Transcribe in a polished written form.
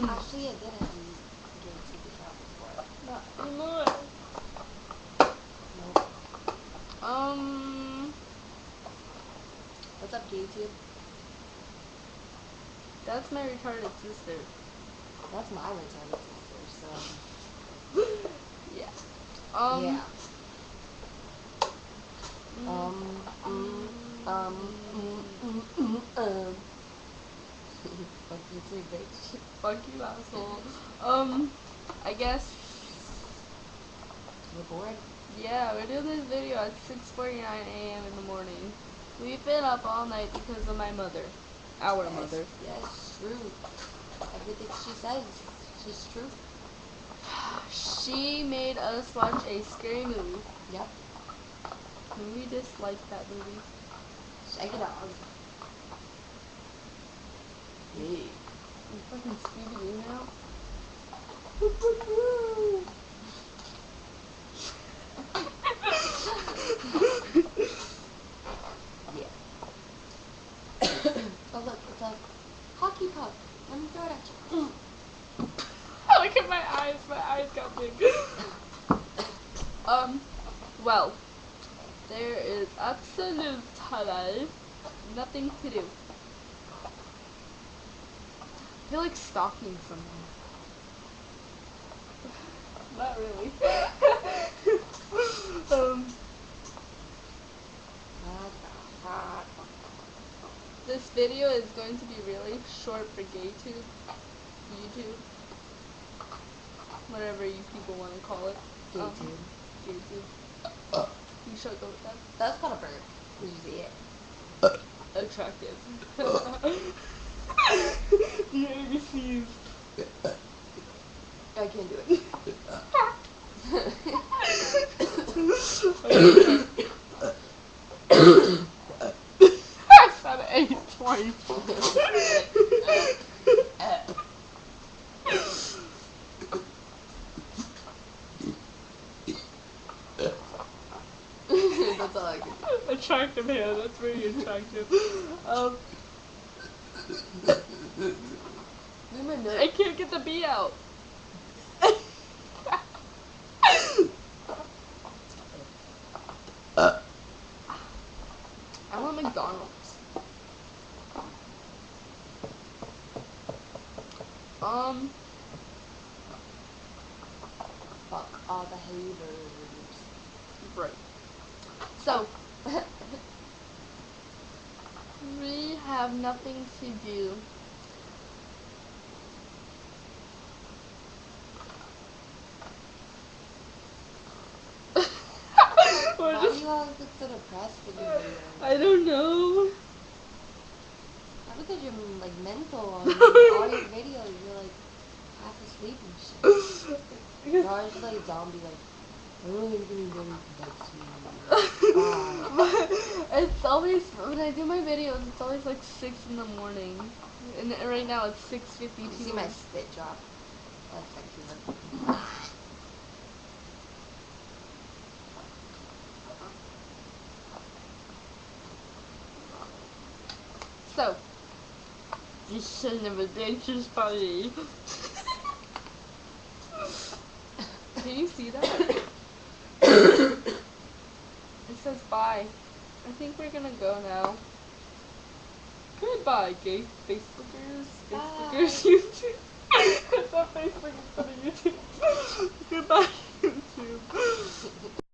Actually, I did have a gay TV account before. Not anymore. Nope. What's up, GayTube? That's my retarded sister. That's my retarded sister, so. Yeah. Yeah. Fuck you too, bitch. Fuck you, asshole. I guess. We're bored? Yeah, we're doing this video at 6:49 a.m. in the morning. We've been up all night because of my mother. Our mother. Yes, true. Everything she says, she's true. She made us watch a scary movie. Yep. And we disliked that movie. Shake it off. Hey. I'm fucking Scooby-Doo now. Yeah. Oh look, it's a hockey puck. Let me throw it at you. Look at my eyes. My eyes got big. Well, there is absolutely nothing to do. I feel like stalking someone. Not really. This video is going to be really short for GayTube, YouTube, whatever you people want to call it. GayTube. GayTube. You should go with that. That's called a bird. Did you see it? Attractive. The ABCs. I can't do it. I said 8:24. That's all I can do. Attractive hair, that's very attractive. I can't get the B out. I want McDonald's. Fuck all the haters. Right. So, we have nothing to do. Why do you always look so depressed in your videos? I don't know. Probably because you're like mental on all your videos. You're like half asleep and shit. You're always just like a zombie, like, oh, you're getting better next week. It's always, when I do my videos, it's always like 6 in the morning. And right now it's 6:52. You see my spit drop? That's sexy. So, you son of a dangerous body. Can you see that? It says bye. I think we're gonna go now. Goodbye, gay Facebookers. Facebookers, YouTube. It's not Facebook, it's on YouTube.